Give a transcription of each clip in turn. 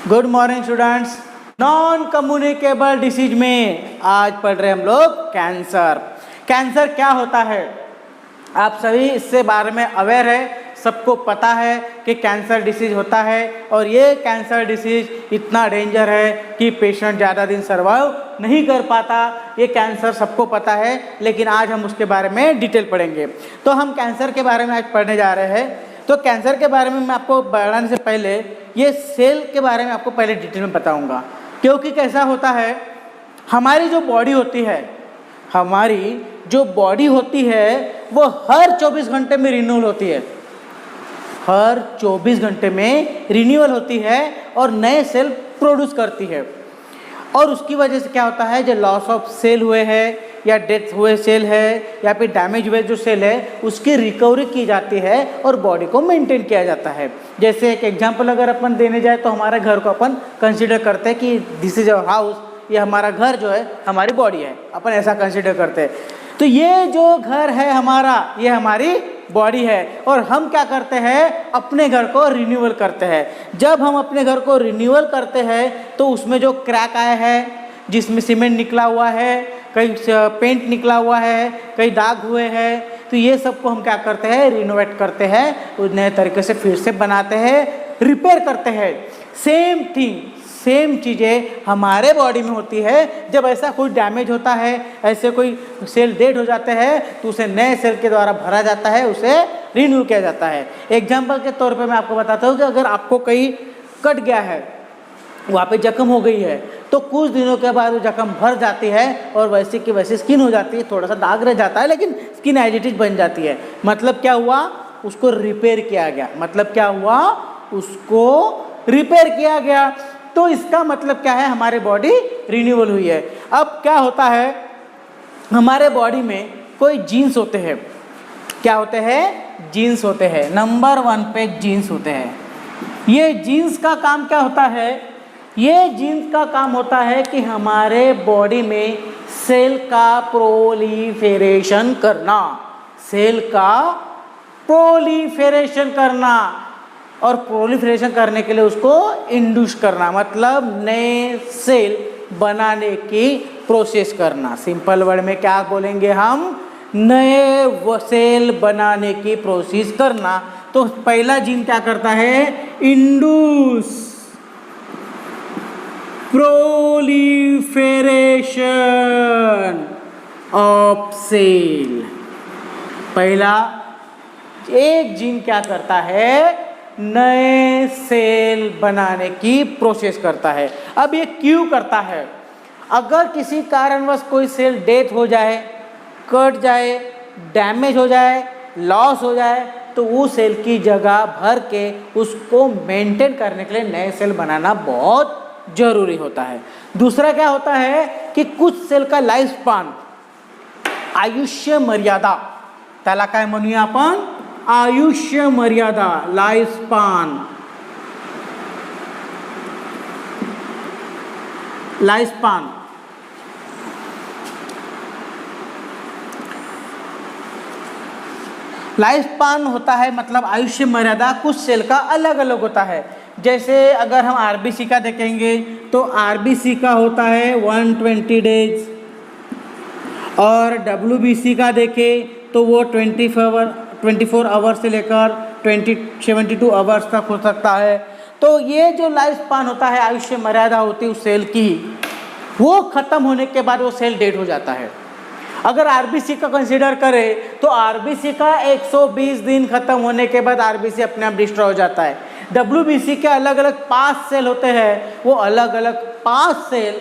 Good morning students. Non communicable disease में आज पढ़ रहे हम लोग कैंसर। कैंसर क्या होता है, आप सभी इससे बारे में अवेयर है, सबको पता है कि कैंसर डिसीज होता है और ये कैंसर डिसीज इतना डेंजर है कि पेशेंट ज़्यादा दिन सर्वाइव नहीं कर पाता। ये कैंसर सबको पता है, लेकिन आज हम उसके बारे में डिटेल पढ़ेंगे। तो हम कैंसर के बारे में आज पढ़ने जा रहे हैं। तो कैंसर के बारे में मैं आपको बढ़ाने से पहले ये सेल के बारे में आपको पहले डिटेल में बताऊंगा, क्योंकि कैसा होता है, हमारी जो बॉडी होती है वो हर 24 घंटे में रिन्यूअल होती है। हर 24 घंटे में रिन्यूअल होती है और नए सेल प्रोड्यूस करती है। और उसकी वजह से क्या होता है, जो लॉस ऑफ सेल हुए हैं या डेथ हुए सेल है या फिर डैमेज हुए जो सेल है उसकी रिकवरी की जाती है और बॉडी को मेंटेन किया जाता है। जैसे एक एग्जांपल अगर अपन देने जाए तो हमारे घर को अपन कंसीडर करते हैं कि दिस इज अवर हाउस, ये हमारा घर जो है हमारी बॉडी है, अपन ऐसा कंसीडर करते हैं। तो ये जो घर है हमारा, ये हमारी बॉडी है और हम क्या करते हैं, अपने घर को रिन्यूअल करते हैं। जब हम अपने घर को रिन्यूअल करते हैं तो उसमें जो क्रैक आया है, जिसमें सीमेंट निकला हुआ है, कहीं पेंट निकला हुआ है, कहीं दाग हुए हैं, तो ये सबको हम क्या करते हैं, रिनोवेट करते हैं, उस नए तरीके से फिर से बनाते हैं, रिपेयर करते हैं। सेम चीज़ें हमारे बॉडी में होती है। जब ऐसा कोई डैमेज होता है, ऐसे कोई सेल डेड हो जाते हैं तो उसे नए सेल के द्वारा भरा जाता है, उसे रिन्यू किया जाता है। एग्जाम्पल के तौर पे मैं आपको बताता हूँ कि अगर आपको कहीं कट गया है, वहाँ पे जख्म हो गई है, तो कुछ दिनों के बाद वो जख्म भर जाती है और वैसे की वैसे स्किन हो जाती है, थोड़ा सा दाग रह जाता है लेकिन स्किन एज इट इज बन जाती है। मतलब क्या हुआ, उसको रिपेयर किया गया। मतलब क्या हुआ, उसको रिपेयर किया गया। तो इसका मतलब क्या है, हमारे बॉडी रिन्यूअल हुई है। अब क्या होता है, हमारे बॉडी में कोई जीन्स होते हैं। क्या होते हैं, जीन्स होते हैं। नंबर 1 पे जीन्स होते हैं। ये जीन्स का काम क्या होता है, ये जीन्स का काम होता है कि हमारे बॉडी में सेल का प्रोलिफेरेशन करना, सेल का प्रोलिफेरेशन करना, और प्रोलिफरेशन करने के लिए उसको इंड्यूस करना, मतलब नए सेल बनाने की प्रोसेस करना। सिंपल वर्ड में क्या बोलेंगे हम, नए सेल बनाने की प्रोसेस करना। तो पहला जीन क्या करता है, इंड्यूस प्रोलिफरेशन ऑफ सेल। पहला एक जीन क्या करता है, नए सेल बनाने की प्रोसेस करता है। अब ये क्यों करता है, अगर किसी कारणवश कोई सेल डेथ हो जाए, कट जाए, डैमेज हो जाए, लॉस हो जाए, तो वो सेल की जगह भर के उसको मेंटेन करने के लिए नए सेल बनाना बहुत जरूरी होता है। दूसरा क्या होता है कि कुछ सेल का लाइफ स्पॅन, आयुष्य मर्यादा, त्याला काय म्हणूया आपण, आयुष्य मर्यादा, life span. Life span life span होता है, मतलब आयुष्य मर्यादा कुछ सेल का अलग अलग होता है। जैसे अगर हम आरबीसी का देखेंगे तो आरबीसी का होता है 120 डेज, और डब्ल्यूबीसी का देखें तो वो 24 आवर से लेकर 72 आवर्स तक हो सकता है। तो ये जो लाइफ स्पैन होता है, आयुष्य मर्यादा होती है उस सेल की, वो खत्म होने के बाद वो सेल डेड हो जाता है। अगर आरबीसी का कंसीडर करें तो आरबीसी का 120 दिन खत्म होने के बाद आरबीसी अपने आप डिस्ट्रॉय हो जाता है। डब्ल्यूबीसी के अलग अलग 5 सेल होते हैं, वो अलग अलग 5 सेल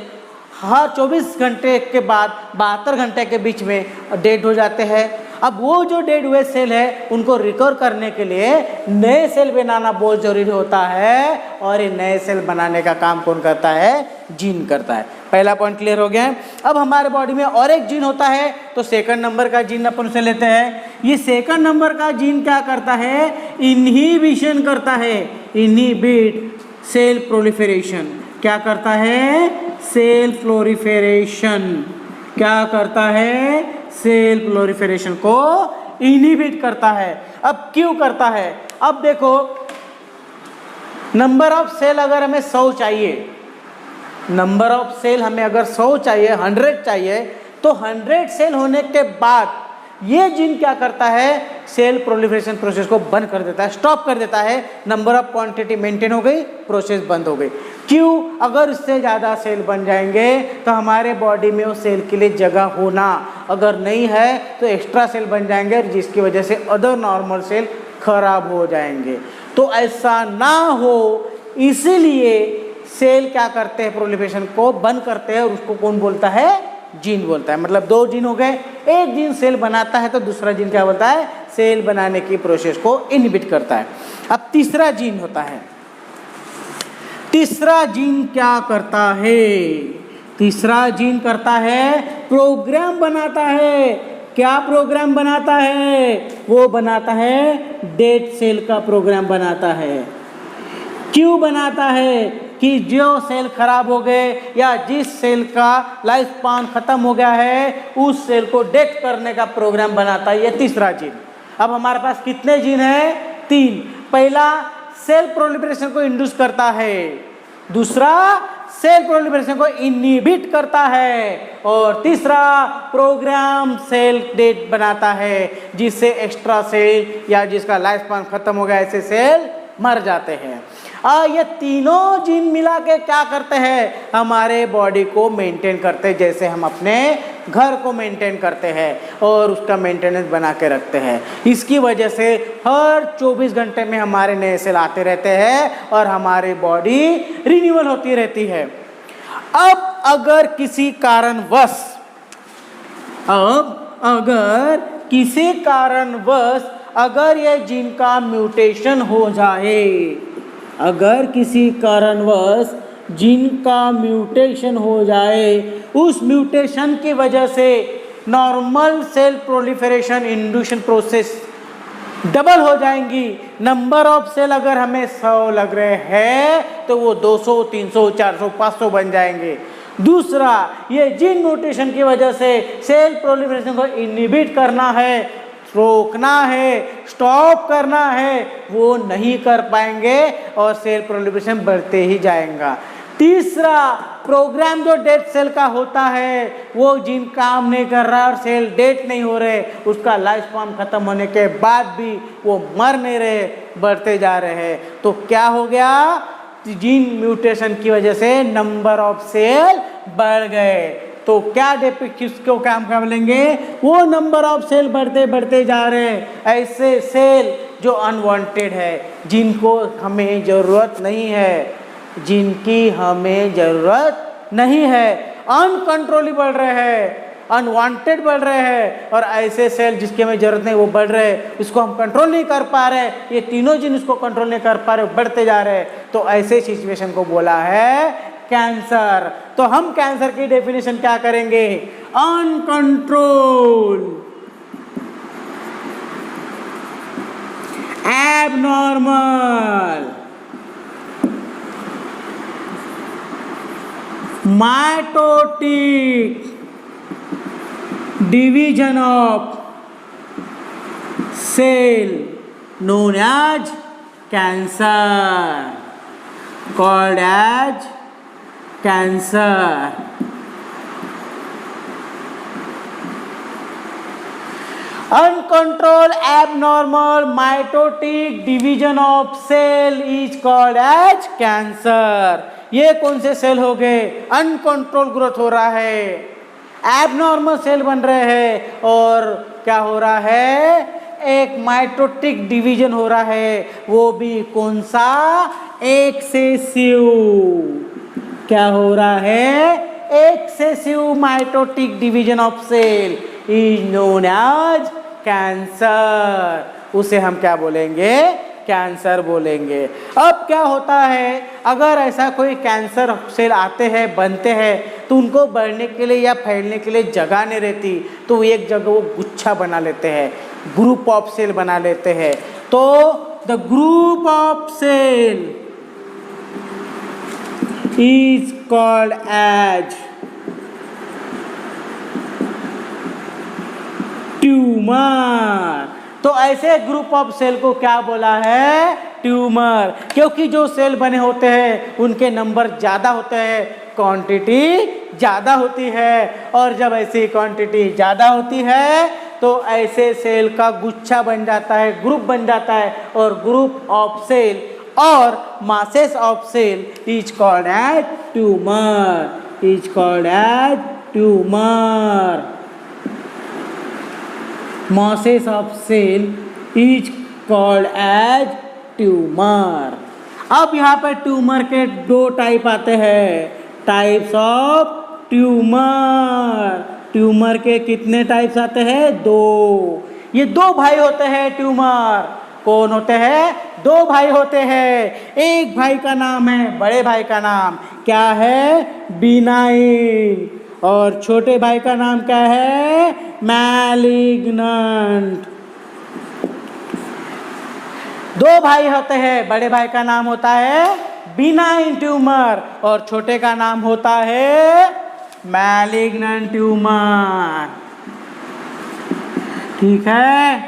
हर 24 घंटे के बाद 72 घंटे के बीच में डेड हो जाते हैं। अब वो जो डेड हुए सेल है उनको रिकवर करने के लिए नए सेल बनाना बहुत जरूरी होता है, और ये नए सेल बनाने का काम कौन करता है, जीन करता है। पहला पॉइंट क्लियर हो गया है। अब हमारे बॉडी में और एक जीन होता है, तो सेकंड नंबर का जीन अपन उसे लेते हैं। ये सेकंड नंबर का जीन क्या करता है, इनहिबिशन करता है, इनहिबिट सेल प्रोलिफरेशन। क्या करता है, सेल प्रोलिफरेशन। क्या करता है, सेल प्रोलिफरेशन को इनहिबिट करता है। अब क्यों करता है, अब देखो नंबर ऑफ सेल अगर हमें 100 चाहिए, नंबर ऑफ सेल हमें अगर 100 चाहिए, 100 चाहिए, तो 100 सेल होने के बाद ये जीन क्या करता है, सेल प्रोलिफरेशन प्रोसेस को बंद कर देता है, स्टॉप कर देता है। नंबर ऑफ क्वांटिटी मेंटेन हो गई, प्रोसेस बंद हो गई। क्यों? अगर इससे ज़्यादा सेल बन जाएंगे तो हमारे बॉडी में उस सेल के लिए जगह होना, अगर नहीं है तो एक्स्ट्रा सेल बन जाएंगे, जिसकी वजह से अदर नॉर्मल सेल खराब हो जाएंगे। तो ऐसा ना हो, इसीलिए सेल क्या करते हैं, प्रोलिफरेशन को बंद करते हैं, और उसको कौन बोलता है, जीन बोलता है। मतलब 2 जीन हो गए, एक जीन सेल बनाता है तो दूसरा जीन क्या बोलता है, सेल बनाने की प्रोसेस को इनहिबिट करता है। अब तीसरा जीन होता है, तीसरा जीन क्या करता है, तीसरा जीन करता है प्रोग्राम बनाता है। क्या प्रोग्राम बनाता है, वो बनाता है डेड सेल का प्रोग्राम बनाता है। क्यों बनाता है, कि जो सेल खराब हो गए या जिस सेल का लाइफ स्पान खत्म हो गया है, उस सेल को डेथ करने का प्रोग्राम बनाता है ये तीसरा जीन। अब हमारे पास कितने जीन हैं, 3। पहला सेल प्रोलिफरेशन को इंड्यूस करता है, दूसरा सेल प्रोलिफरेशन को इनहिबिट करता है, और तीसरा प्रोग्राम सेल डेथ बनाता है, जिससे एक्स्ट्रा सेल या जिसका लाइफ स्पान खत्म हो गया ऐसे सेल मर जाते हैं। ये तीनों जीन मिला के क्या करते हैं, हमारे बॉडी को मेंटेन करते हैं, जैसे हम अपने घर को मेंटेन करते हैं और उसका मेंटेनेंस बना के रखते हैं। इसकी वजह से हर 24 घंटे में हमारे नए सेल आते रहते हैं और हमारी बॉडी रिन्यूअल होती रहती है। अब अगर किसी कारणवश, अगर ये जीन का म्यूटेशन हो जाए, अगर किसी कारणवश जीन का म्यूटेशन हो जाए, उस म्यूटेशन की वजह से normal cell proliferation induction process double हो जाएंगी। नंबर ऑफ सेल अगर हमें 100 लग रहे हैं तो वो 200, 300, 400, 500 बन जाएंगे। दूसरा, ये जीन म्यूटेशन की वजह से सेल प्रोलिफरेशन को इनहिबिट करना है, रोकना है, स्टॉप करना है, वो नहीं कर पाएंगे और सेल प्रोलिफरेशन बढ़ते ही जाएगा। तीसरा, प्रोग्राम जो डेड सेल का होता है वो जीन काम नहीं कर रहा और सेल डेड नहीं हो रहे, उसका लाइफ स्पान खत्म होने के बाद भी वो मर नहीं रहे, बढ़ते जा रहे हैं। तो क्या हो गया, जीन म्यूटेशन की वजह से नंबर ऑफ सेल बढ़ गए। तो क्या किसको क्या हम बोलेंगे, वो नंबर ऑफ सेल बढ़ते बढ़ते जा रहे हैं। ऐसे सेल जो अनवांटेड है, जिनको हमें ज़रूरत नहीं है, जिनकी हमें ज़रूरत नहीं है, अनकंट्रोली बढ़ रहे हैं, अनवांटेड बढ़ रहे हैं, और ऐसे सेल जिसकी हमें ज़रूरत नहीं वो बढ़ रहे हैं, इसको हम कंट्रोल नहीं कर पा रहे, ये तीनों जीन इसको कंट्रोल नहीं कर पा रहे, बढ़ते जा रहे हैं। तो ऐसे सिचुएशन को बोला है कैंसर। तो हम कैंसर की डेफिनेशन क्या करेंगे, uncontrol, abnormal, mitotic division of cell known as cancer, called as cancer. Uncontrolled abnormal mitotic division of cell is called as cancer. ये कौन से सेल हो गए, अनकंट्रोल ग्रोथ हो रहा है, एबनॉर्मल सेल बन रहे हैं, और क्या हो रहा है, एक माइटोटिक डिवीजन हो रहा है, वो भी कौन सा, एक्सेसिव। क्या हो रहा है, excessive mitotic division of cell is known as cancer. उसे हम क्या बोलेंगे, कैंसर बोलेंगे। अब क्या होता है, अगर ऐसा कोई कैंसर सेल आते हैं, बनते हैं, तो उनको बढ़ने के लिए या फैलने के लिए जगह नहीं रहती, तो एक जगह वो गुच्छा बना लेते हैं, ग्रुप ऑफ सेल बना लेते हैं। तो the group of cell is called as tumour. तो ऐसे ग्रुप ऑफ सेल को क्या बोला है, ट्यूमर, क्योंकि जो सेल बने होते हैं उनके नंबर ज़्यादा होते हैं, क्वांटिटी ज़्यादा होती है, और जब ऐसी क्वांटिटी ज़्यादा होती है तो ऐसे सेल का गुच्छा बन जाता है, ग्रुप बन जाता है, और ग्रुप ऑफ सेल और masses of cell is called as tumor, is called as tumor. Masses of cell is called as tumor. अब यहाँ पर ट्यूमर के दो टाइप आते हैं, टाइप्स ऑफ ट्यूमर। ट्यूमर के कितने टाइप्स आते हैं? दो। ये दो भाई होते हैं ट्यूमर। कौन होते हैं? दो भाई होते हैं। एक भाई का नाम है, बड़े भाई का नाम क्या है? बिनाइन। और छोटे भाई का नाम क्या है? मैलिग्नेंट। दो भाई होते हैं, बड़े भाई का नाम होता है बिनाइन ट्यूमर और छोटे का नाम होता है मैलिग्नेंट ट्यूमर। ठीक है,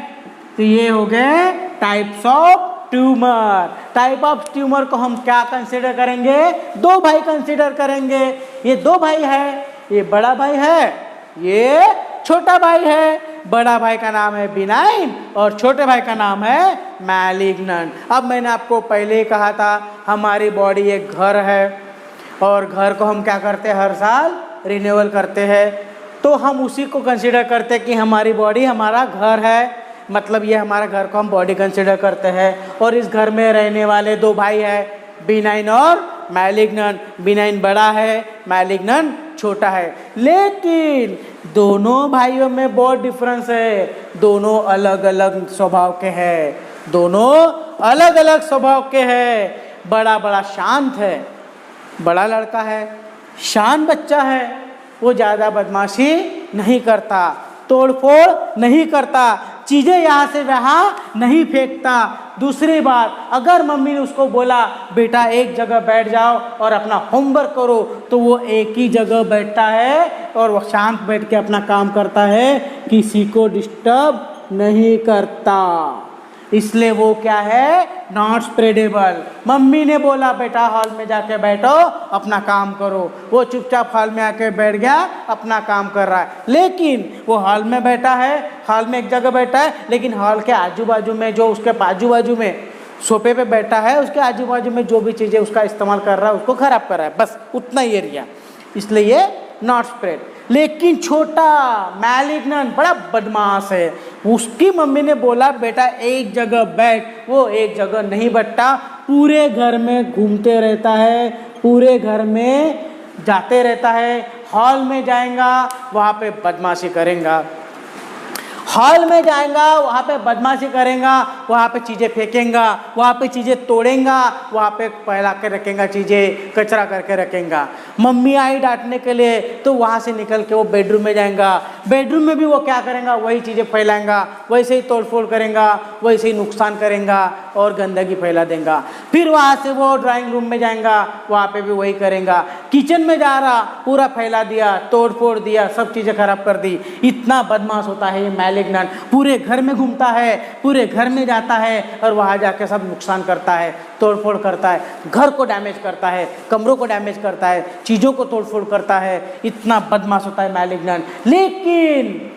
तो ये हो गए types of tumour. Type of tumour को हम क्या कंसीडर करेंगे? दो भाई कंसीडर करेंगे। ये दो भाई है, ये बड़ा भाई है, ये छोटा भाई है। बड़ा भाई का नाम है बिनाइन और छोटे भाई का नाम है मैलिग्नेंट। अब मैंने आपको पहले ही कहा था, हमारी बॉडी एक घर है और घर को हम क्या करते हैं? हर साल रिन्यूअल करते हैं। तो हम उसी को कंसीडर करते हैं कि हमारी बॉडी हमारा घर है, मतलब ये हमारा घर को हम बॉडी कंसीडर करते हैं। और इस घर में रहने वाले दो भाई हैं, बिनाइन और मैलिग्नेंट। बिनाइन बड़ा है, मैलिग्नेंट छोटा है, लेकिन दोनों भाइयों में बहुत डिफरेंस है। दोनों अलग अलग स्वभाव के हैं, दोनों अलग अलग स्वभाव के हैं। बड़ा बड़ा शांत है, बड़ा लड़का है, शांत बच्चा है, वो ज़्यादा बदमाशी नहीं करता, तोड़फोड़ नहीं करता, चीज़ें यहाँ से वहाँ नहीं फेंकता। दूसरी बात, अगर मम्मी ने उसको बोला बेटा एक जगह बैठ जाओ और अपना होमवर्क करो, तो वो एक ही जगह बैठता है और वो शांत बैठ के अपना काम करता है, किसी को डिस्टर्ब नहीं करता। इसलिए वो क्या है? नॉट स्प्रेडेबल। मम्मी ने बोला बेटा हॉल में जाके बैठो, अपना काम करो, वो चुपचाप हॉल में आके बैठ गया, अपना काम कर रहा है। लेकिन वो हॉल में बैठा है, हॉल में एक जगह बैठा है, लेकिन हॉल के आजू बाजू में, जो उसके आजू बाजू में सोफे पे बैठा है, उसके आजू बाजू में जो भी चीज़ें उसका इस्तेमाल कर रहा है उसको खराब कर रहा है, बस उतना ही एरिया। इसलिए ये नॉट स्प्रेड। लेकिन छोटा मैलिग्नेंट बड़ा बदमाश है, उसकी मम्मी ने बोला बेटा एक जगह बैठ, वो एक जगह नहीं बैठता, पूरे घर में घूमते रहता है, पूरे घर में जाते रहता है। हॉल में जाएगा वहाँ पे बदमाशी करेगा, हॉल में जाएगा वहाँ पे बदमाशी करेगा, वहाँ पे चीज़ें फेंकेगा, वहाँ पे चीज़ें तोड़ेगा, वहाँ पे फैला के रखेगा, चीज़ें कचरा करके रखेगा। मम्मी आई डांटने के लिए तो वहाँ से निकल के वो बेडरूम में जाएगा, बेडरूम में भी वो क्या करेगा? वही चीज़ें फैलाएगा, वैसे ही तोड़फोड़ करेगा, वैसे ही नुकसान करेगा और गंदगी फैला देगा। फिर वहाँ से वो ड्राइंग रूम में जाएगा, वहाँ पे भी वही करेगा। किचन में जा रहा, पूरा फैला दिया, तोड़फोड़ दिया, सब चीज़ें खराब कर दी। इतना बदमाश होता है ये मैलिग्नेंट। पूरे घर में घूमता है, पूरे घर में जाता है और वहाँ जाके सब नुकसान करता है, तोड़फोड़ करता है, घर को डैमेज करता है, कमरों को डैमेज करता है, चीज़ों को तोड़फोड़ करता है। इतना बदमाश होता है मैलिग्नेंट। लेकिन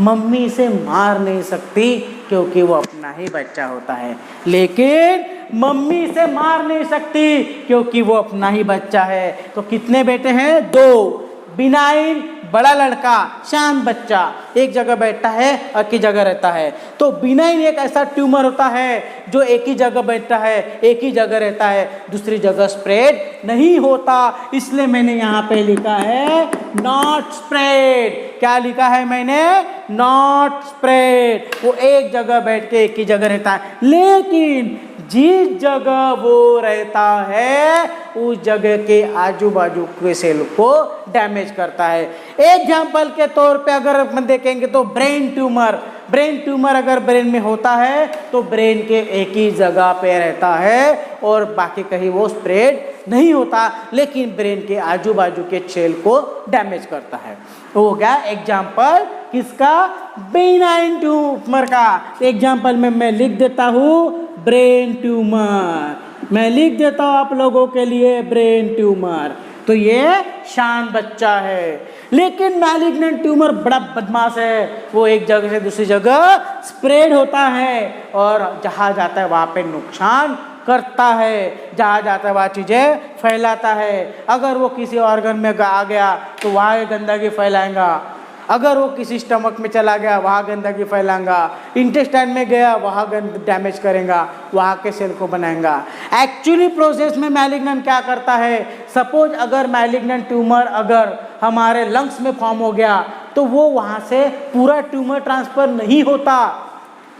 मम्मी से मार नहीं सकती क्योंकि वो अपना ही बच्चा होता है। लेकिन मम्मी से मार नहीं सकती क्योंकि वो अपना ही बच्चा है। तो कितने बेटे हैं? दो। बिनाइन बड़ा लड़का, शांत बच्चा, एक जगह बैठता है, एक ही जगह रहता है। तो बिनाइन एक ऐसा ट्यूमर होता है जो एक ही जगह बैठता है, एक ही जगह रहता है, दूसरी जगह स्प्रेड नहीं होता। इसलिए मैंने यहाँ पे लिखा है नॉट स्प्रेड। क्या लिखा है मैंने? Not spread. वो एक जगह बैठ के एक ही जगह रहता है, लेकिन जिस जगह वो रहता है उस जगह के आजू बाजू के सेल को डैमेज करता है। एग्जाम्पल के तौर पे अगर हम देखेंगे तो ब्रेन ट्यूमर, ब्रेन ट्यूमर अगर ब्रेन में होता है तो ब्रेन के एक ही जगह पे रहता है और बाकी कहीं वो स्प्रेड नहीं होता, लेकिन ब्रेन के आजू बाजू के सेल को डैमेज करता है। हो गया एग्जाम्पल किसका? बिनाइन ट्यूमर का। एग्जाम्पल में मैं लिख देता हूँ ब्रेन ट्यूमर। मैं लिख देता हूँ आप लोगों के लिए ब्रेन ट्यूमर। तो ये शांत बच्चा है, लेकिन मैलिग्नेंट ट्यूमर बड़ा बदमाश है। वो एक जगह से दूसरी जगह स्प्रेड होता है और जहाँ जाता है वहाँ पे नुकसान करता है, जहाँ जाता है वहाँ चीज़ें फैलाता है। अगर वो किसी ऑर्गन में आ गया तो वहाँ गंदगी फैलाएगा, अगर वो किसी स्टमक में चला गया वहाँ गंदगी फैलाएगा, इंटेस्टाइन में गया वहाँ डैमेज करेगा, वहाँ के सेल को बनाएगा। एक्चुअली प्रोसेस में मैलिग्नेंट क्या करता है, सपोज अगर मैलिग्नेंट ट्यूमर अगर हमारे लंग्स में फॉर्म हो गया तो वो वहाँ से पूरा ट्यूमर ट्रांसफ़र नहीं होता,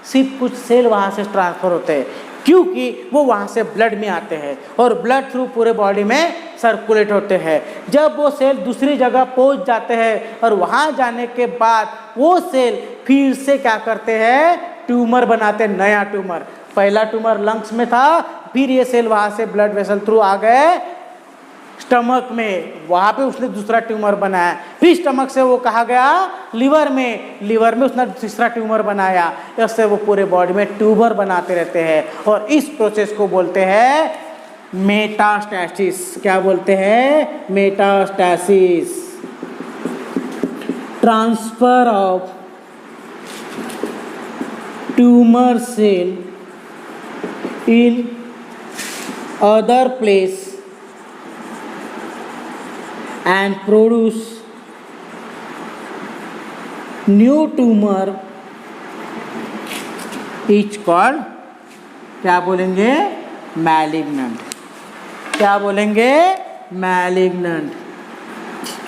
सिर्फ कुछ सेल वहाँ से ट्रांसफ़र होते हैं, क्योंकि वो वहाँ से ब्लड में आते हैं और ब्लड थ्रू पूरे बॉडी में सर्कुलेट होते हैं। जब वो सेल दूसरी जगह पहुँच जाते हैं और वहाँ जाने के बाद वो सेल फिर से क्या करते हैं, ट्यूमर बनाते हैं, नया ट्यूमर। पहला ट्यूमर लंग्स में था, फिर ये सेल वहाँ से ब्लड वेसल थ्रू आ गए स्टमक में, वहाँ पे उसने दूसरा ट्यूमर बनाया। फिर स्टमक से वो कहा गया लिवर में उसने तीसरा ट्यूमर बनाया। इससे वो पूरे बॉडी में ट्यूमर बनाते रहते हैं और इस प्रोसेस को बोलते हैं मेटास्टैसिस। क्या बोलते हैं, metastasis. Transfer of tumour cell in other place and produce new tumor is called, क्या बोलेंगे, मैलिग्नेंट। क्या बोलेंगे, मैलिग्नेंट,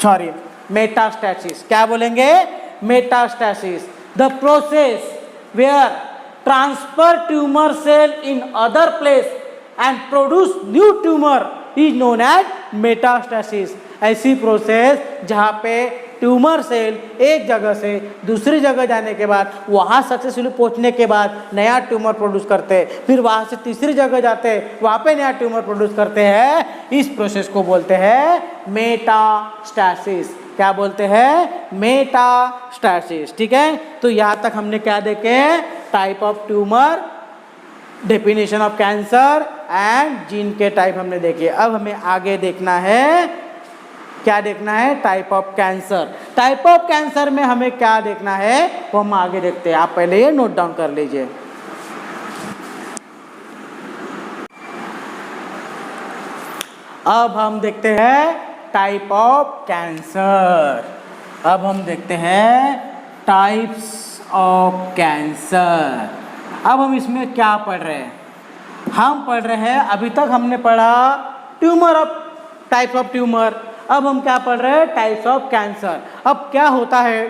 सॉरी मेटास्टैसिस। क्या बोलेंगे, metastasis. The process where transfer tumour cell in other place and produce new tumour is known as metastasis. ऐसी process जहाँ पे tumour cell एक जगह से दूसरी जगह जाने के बाद वहाँ सक्सेसफुली पहुँचने के बाद नया ट्यूमर प्रोड्यूस करते हैं, फिर वहाँ से तीसरी जगह जाते हैं, वहाँ पे नया ट्यूमर प्रोड्यूस करते हैं। इस प्रोसेस को बोलते हैं मेटास्टैसिस। क्या बोलते हैं, मेटास्टैसिस। ठीक है, तो यहाँ तक हमने क्या देखे, type of tumour, definition of cancer and gene के टाइप हमने देखे। अब हमें आगे देखना है, क्या देखना है, type of cancer. Type of cancer में हमें क्या देखना है वो हम आगे देखते हैं। आप पहले ये नोट डाउन कर लीजिए। अब हम देखते हैं टाइप ऑफ कैंसर। अब हम देखते हैं टाइप्स ऑफ कैंसर। अब हम इसमें क्या पढ़ रहे हैं, हम पढ़ रहे हैं, अभी तक हमने पढ़ा tumour of, types of tumour. अब हम क्या पढ़ रहे हैं, टाइप्स ऑफ कैंसर। अब क्या होता है,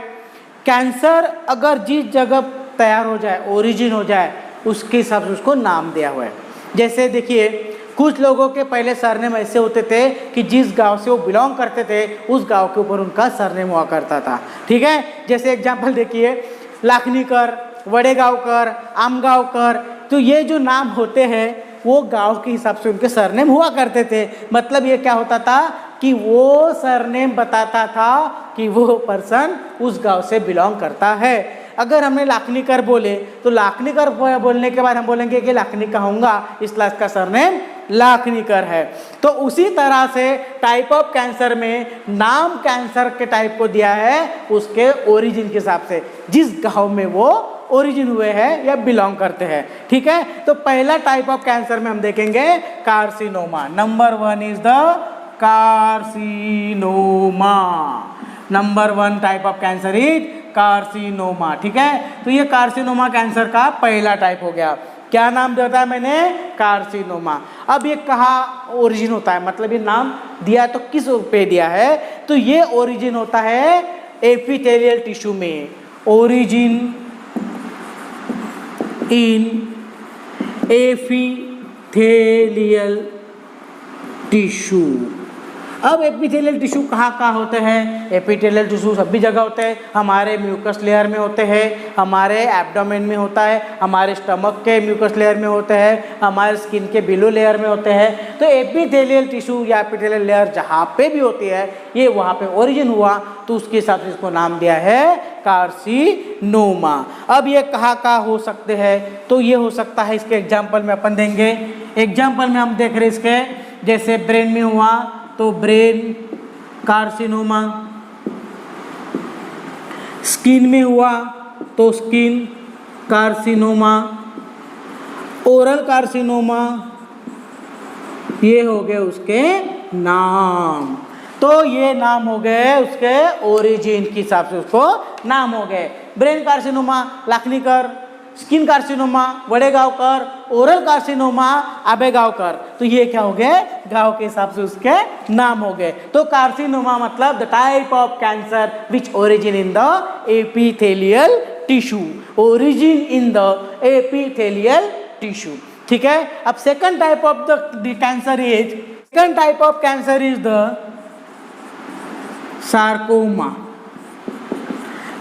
कैंसर अगर जिस जगह तैयार हो जाए, ओरिजिन हो जाए, उसके हिसाब से उसको नाम दिया हुआ है। जैसे देखिए, कुछ लोगों के पहले सरनेम ऐसे होते थे कि जिस गांव से वो बिलोंग करते थे उस गांव के ऊपर उनका सरनेम हुआ करता था। ठीक है, जैसे एग्जाम्पल देखिए, लाखनीकर, वड़ेगांवकर, आमगांवकर, तो ये जो नाम होते हैं वो गांव के हिसाब से उनके सरनेम हुआ करते थे। मतलब ये क्या होता था कि वो सरनेम बताता था कि वो पर्सन उस गांव से बिलोंग करता है। अगर हमने लाखनीकर बोले तो लाखनीकर बोलने के बाद हम बोलेंगे कि लाखनी का होगा, इसलिए इसका सरनेम लाखनीकर है। तो उसी तरह से टाइप ऑफ कैंसर में नाम कैंसर के टाइप को दिया है उसके ओरिजिन के हिसाब से, जिस गांव में वो ओरिजिन हुए हैं या बिलोंग करते हैं। ठीक है, तो पहला टाइप ऑफ कैंसर में हम देखेंगे carcinoma. Number 1 is the carcinoma. Number 1 type of cancer is carcinoma. ठीक है, तो ये कार्सिनोमा कैंसर का पहला टाइप हो गया। क्या नाम दिया है मैंने, कार्सिनोमा। अब ये कहाँ ओरिजिन होता है, मतलब ये नाम दिया तो किस पे दिया है, तो ये ओरिजिन होता है एपिथेलियल टिश्यू में। ओरिजिन इन एपिथेलियल टिश्यू। अब एपिथेलियल टिश्यू कहाँ कहाँ होते हैं? एपिथेलियल टिश्यू सभी जगह होते हैं। हमारे म्यूकस लेयर में होते हैं, हमारे एब्डोमेन में होता है, हमारे स्टमक के म्यूकस लेयर में होते हैं, हमारे स्किन के बिलो लेयर में होते हैं। तो एपिथेलियल टिश्यू या एपिथेलियल लेयर जहाँ पे भी होती है, ये वहाँ पे ओरिजिन हुआ, तो उसके हिसाब से इसको नाम दिया है कार्सिनोमा। अब ये कहाँ कहाँ हो सकते हैं? तो ये हो सकता है, इसके एग्जाम्पल में अपन देंगे। एग्जाम्पल में हम देख रहे हैं इसके, जैसे ब्रेन में हुआ तो ब्रेन कार्सिनोमा, स्किन में हुआ तो स्किन कार्सिनोमा, ओरल कार्सिनोमा, ये हो गए उसके नाम। तो ये नाम हो गए उसके ओरिजिन के हिसाब से उसको नाम हो गए। Brain carcinoma Lakhnikar, skin carcinoma Wadegaonkar, oral carcinoma Abegaonkar. तो ये क्या हो गए? गांव के हिसाब से उसके नाम हो गए। तो कार्सिनोमा मतलब the type of cancer which origin in the epithelial tissue, origin in the epithelial tissue. ठीक है। अब second type of the cancer is the sarcoma.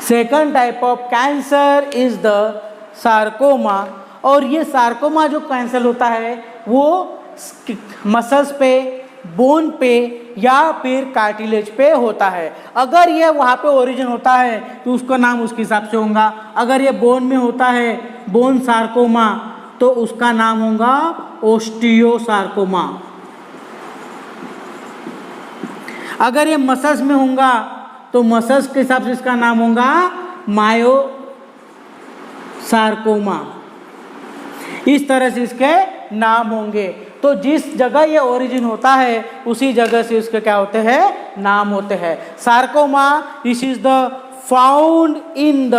Second type of cancer is the sarcoma. और ये sarcoma जो cancer होता है वो muscles पे, बोन पे या फिर कार्टिलेज पे होता है। अगर ये वहाँ पे ओरिजिन होता है तो उसका नाम उसके हिसाब से होगा। अगर ये बोन में होता है, बोन सार्कोमा, तो उसका नाम होगा ओस्टियोसार्कोमा। अगर ये मसल्स में होगा तो मसल्स के हिसाब से इसका नाम होगा मायोसार्कोमा। इस तरह से इसके नाम होंगे। तो जिस जगह ये ओरिजिन होता है उसी जगह से उसके क्या होते हैं? नाम होते हैं। Sarcoma this is the found in the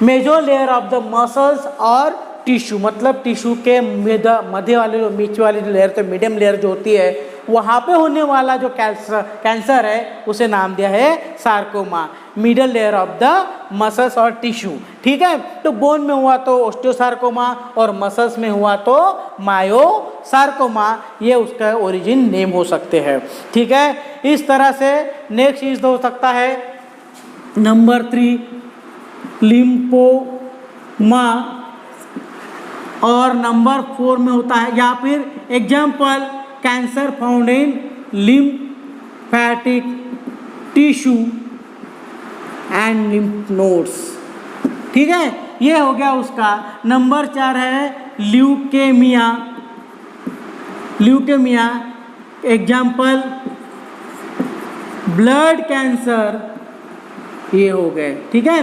major layer of the muscles और टिश्यू, मतलब टिश्यू के मध्य वाले जो नीचे वाली लेयर, तो मीडियम लेयर जो होती है, वहाँ पे होने वाला जो कैंसर है उसे नाम दिया है sarcoma, middle layer of the muscles और टिश्यू। ठीक है। तो बोन में हुआ तो ओस्टियोसार्कोमा और मसल्स में हुआ तो मायोसार्कोमा, ये उसका ओरिजिन नेम हो सकते हैं। ठीक है। इस तरह से नेक्स्ट चीज हो सकता है नंबर 3 लिम्फोमा, और नंबर 4 में होता है, या फिर example cancer found in lymphatic tissue and lymph nodes. ठीक है। ये हो गया उसका। नंबर 4 है leukaemia. Leukaemia example blood cancer, ये हो गए। ठीक है।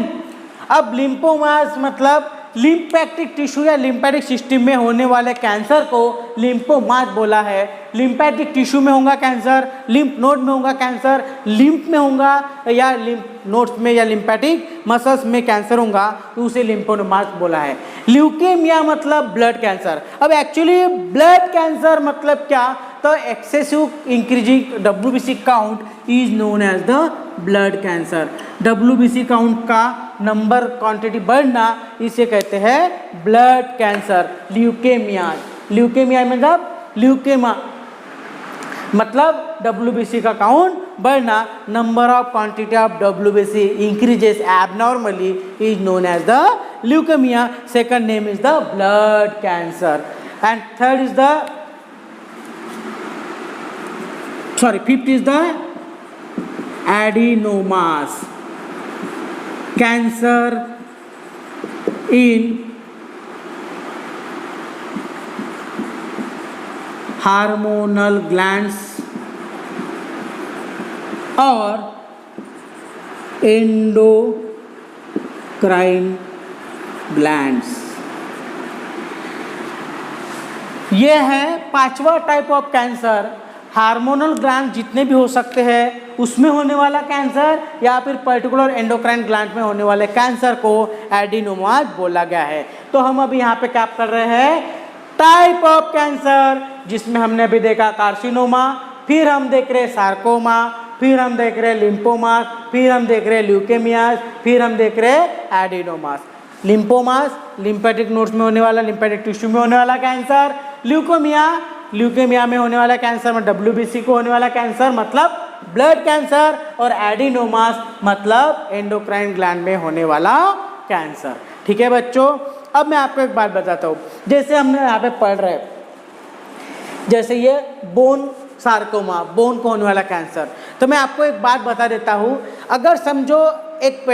अब लिम्फोमास मतलब लिम्फैटिक टिश्यू या लिम्फैटिक सिस्टम में होने वाले कैंसर को लिम्फोमास बोला है। लिम्फैटिक टिश्यू में होगा कैंसर, लिम्फ नोड में होगा कैंसर, लिम्फ में होगा या लिम्फ नोड्स में या लिम्फैटिक मसल्स में कैंसर होगा तो उसे लिम्फोमास बोला है। ल्यूकेमिया मतलब ब्लड कैंसर। अब एक्चुअली ब्लड कैंसर मतलब क्या? तो excessive increasing WBC count is known as the blood cancer. WBC count का नंबर क्वांटिटी बढ़ना इसे कहते हैं ब्लड कैंसर, ल्यूकेमिया। ल्यूकेमिया मतलब ल्यूकेमा मतलब WBC का काउंट बढ़ना, number of quantity of WBC increases abnormally is known as the leukaemia. Second name is the blood cancer and third is the fifth is the adenomas, cancer in hormonal glands और endocrine glands। ये है 5वां type of cancer. Hormonal gland जितने भी हो सकते हैं उसमें होने वाला कैंसर या फिर पर्टिकुलर एंडोक्राइन ग्लैंड में होने वाले कैंसर को एडिनोमास बोला गया है। तो हम अभी यहाँ पे क्या कर रहे हैं? टाइप ऑफ कैंसर, जिसमें हमने अभी देखा कार्सिनोमा, फिर हम देख रहे सार्कोमा, फिर हम देख रहे लिम्फोमास, फिर हम देख रहे ल्यूकेमियास, फिर हम देख रहे एडिनोमास। लिम्फोमास लिम्फेटिक नोड्स में होने वाला, लिम्फेटिक टिश्यू में होने वाला कैंसर। ल्यूकेमिया ल्यूकेमिया में होने वाला कैंसर में WBC को होने वाला कैंसर मतलब ब्लड कैंसर, और एडिनोमास मतलब एंडोक्राइन ग्लैंड में होने वाला कैंसर। ठीक है बच्चों, अब मैं आपको एक बात बताता हूँ। जैसे हमने यहाँ पे पढ़ रहे हैं, जैसे ये बोन सार्कोमा, बोन को होने वाला कैंसर, तो मैं आपको एक बात बता देता हूँ। अगर समझो एक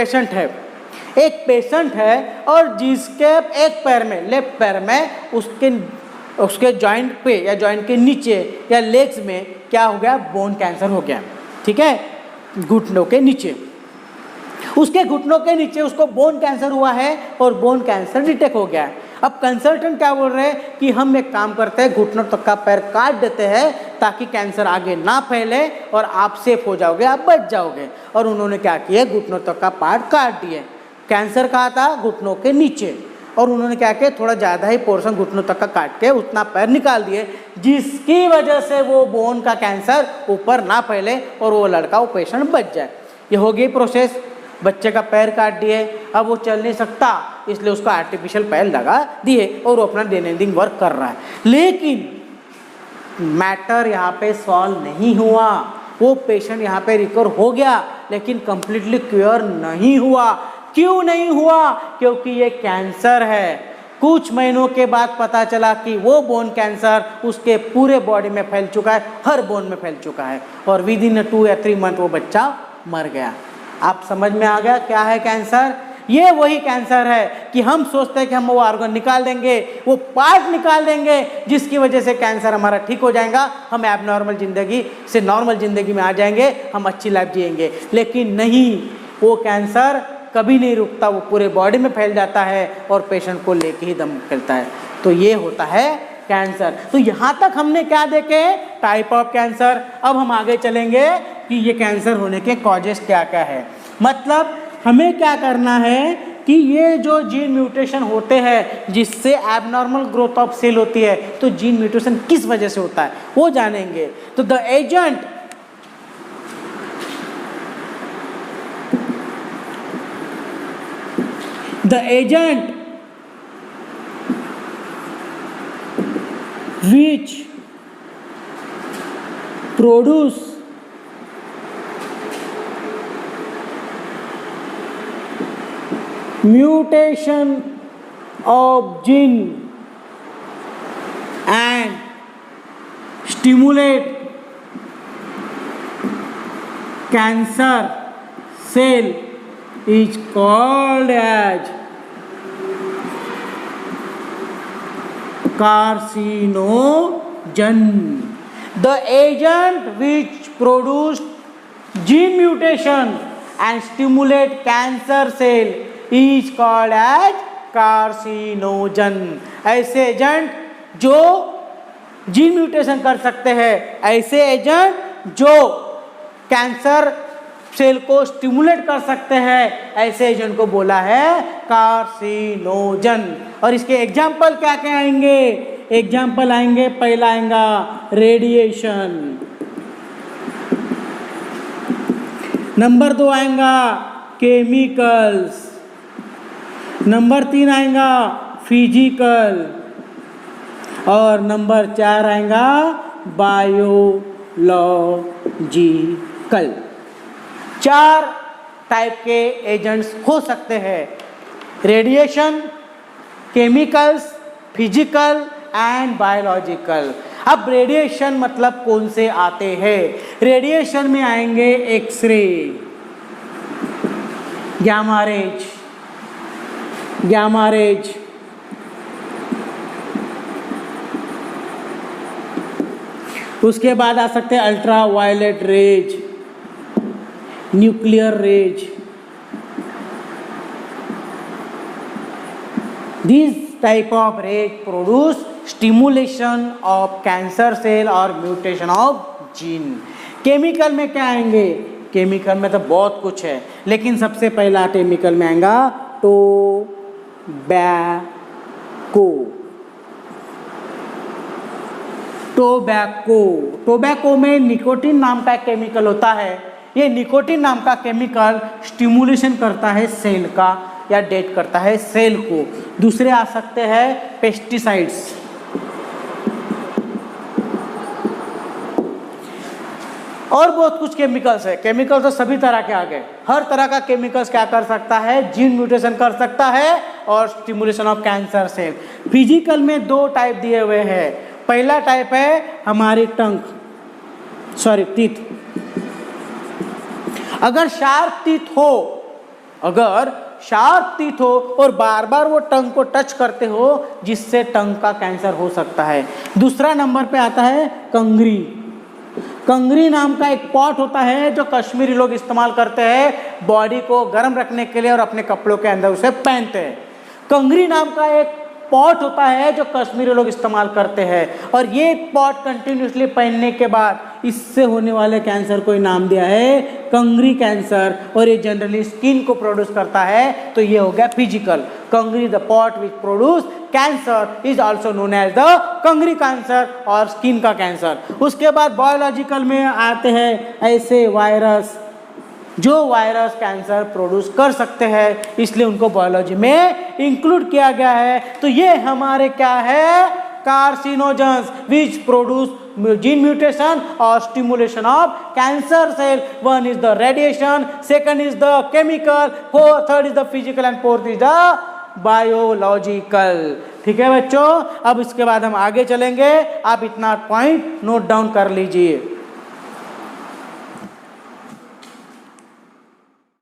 पेशेंट है और जिसके एक पैर में, लेफ्ट पैर में उसके जॉइंट पे या जॉइंट के नीचे या लेग्स में क्या हो गया, बोन कैंसर हो गया। ठीक है, घुटनों के नीचे, उसके घुटनों के नीचे उसको बोन कैंसर हुआ है और बोन कैंसर डिटेक्ट हो गया है। अब कंसल्टेंट क्या बोल रहे हैं कि हम एक काम करते हैं, घुटनों तक का पैर काट देते हैं ताकि कैंसर आगे ना फैले और आप सेफ हो जाओगे, आप बच जाओगे। और उन्होंने क्या किया, घुटनों तक का पार्ट काट दिए। कैंसर कहाँ था, घुटनों के नीचे, और उन्होंने क्या किया, थोड़ा ज़्यादा ही पोर्शन घुटनों तक का काट के उतना पैर निकाल दिए, जिसकी वजह से वो बोन का कैंसर ऊपर ना फैले और वो लड़का, वो पेशेंट बच जाए। ये हो गई प्रोसेस। बच्चे का पैर काट दिए, अब वो चल नहीं सकता, इसलिए उसको आर्टिफिशियल पैर लगा दिए और वो अपना दैनंदिन वर्क कर रहा है। लेकिन मैटर यहाँ पे सॉल्व नहीं हुआ। वो पेशेंट यहाँ पे रिकवर हो गया लेकिन कंप्लीटली क्योर नहीं हुआ। क्यों नहीं हुआ? क्योंकि ये कैंसर है। कुछ महीनों के बाद पता चला कि वो बोन कैंसर उसके पूरे बॉडी में फैल चुका है, हर बोन में फैल चुका है, और विद इन 2 या 3 मंथ वो बच्चा मर गया। आप समझ में आ गया क्या है कैंसर? ये वही कैंसर है कि हम सोचते हैं कि हम वो ऑर्गन निकाल देंगे, वो पार्ट निकाल देंगे, जिसकी वजह से कैंसर हमारा ठीक हो जाएगा, हम एबनॉर्मल जिंदगी से नॉर्मल जिंदगी में आ जाएंगे, हम अच्छी लाइफ जिएंगे। लेकिन नहीं, वो कैंसर कभी नहीं रुकता, वो पूरे बॉडी में फैल जाता है और पेशेंट को लेके ही दम निकलता है। तो ये होता है कैंसर। तो यहाँ तक हमने क्या देखे, टाइप ऑफ कैंसर। अब हम आगे चलेंगे कि ये कैंसर होने के कॉजेस क्या क्या है। मतलब हमें क्या करना है कि ये जो जीन म्यूटेशन होते हैं जिससे एबनॉर्मल ग्रोथ ऑफ सेल होती है, तो जीन म्यूटेशन किस वजह से होता है वो जानेंगे। तो the agent which produce mutation of gene and stimulate cancer cell is called as carcinogen. The agent which produce gene mutation and stimulate cancer cell is called as carcinogen. ऐसे agent जो जीन म्यूटेशन कर सकते हैं, ऐसे agent जो cancer cell को stimulate कर सकते हैं, ऐसे एजेंट को बोला है कार्सिनोजन। और इसके एग्जाम्पल क्या क्या आएंगे? एग्जाम्पल आएंगे, पहला आएगा रेडिएशन, नंबर 2 आएगा केमिकल्स, नंबर 3 आएगा फिजिकल, और नंबर 4 आएगा बायोलॉजिकल। 4 टाइप के एजेंट्स हो सकते हैं, radiation, chemicals, physical and biological. अब रेडिएशन मतलब कौन से आते हैं? रेडिएशन में आएंगे एक्सरे, गामा रेज, उसके बाद आ सकते हैं ultraviolet rays, nuclear rays. These type of rays produce stimulation of cancer cell और mutation of gene. केमिकल में क्या आएंगे? केमिकल में तो बहुत कुछ है, लेकिन सबसे पहला केमिकल में आएगा टोबैको में निकोटीन नाम का एक केमिकल होता है। ये निकोटीन नाम का केमिकल स्टिमुलेशन करता है सेल का या डेट करता है सेल को। दूसरे आ सकते हैं पेस्टिसाइड्स, और बहुत कुछ केमिकल्स है, केमिकल्स तो सभी तरह के आ गए, हर तरह का केमिकल्स क्या कर सकता है, जीन म्यूटेशन कर सकता है और stimulation of cancer cell. Physical में दो टाइप दिए हुए हैं, पहला टाइप है हमारी टीथ। अगर शार्प टीथ हो और बार बार वो टंग को टच करते हो, जिससे टंग का कैंसर हो सकता है। दूसरा नंबर पे आता है कंगरी। कंगरी नाम का एक पॉट होता है जो कश्मीरी लोग इस्तेमाल करते हैं बॉडी को गर्म रखने के लिए और अपने कपड़ों के अंदर उसे पहनते हैं। कंगरी नाम का एक पॉट होता है जो कश्मीरी लोग इस्तेमाल करते हैं, और ये पॉट कंटिन्यूसली पहनने के बाद इससे होने वाले कैंसर को नाम दिया है कंगरी कैंसर, और ये जनरली स्किन को प्रोड्यूस करता है। तो ये हो गया physical. Kangri the pot which produce cancer is also known as the kangri cancer और स्किन का कैंसर। उसके बाद बायोलॉजिकल में आते हैं ऐसे वायरस जो वायरस कैंसर प्रोड्यूस कर सकते हैं, इसलिए उनको बायोलॉजी में इंक्लूड किया गया है। तो ये हमारे क्या है, carcinogens which produce gene mutation और stimulation of cancer cell. One is the radiation, second is the chemical, third is the physical and fourth is the biological. ठीक है बच्चों, अब इसके बाद हम आगे चलेंगे, आप इतना पॉइंट नोट डाउन कर लीजिए।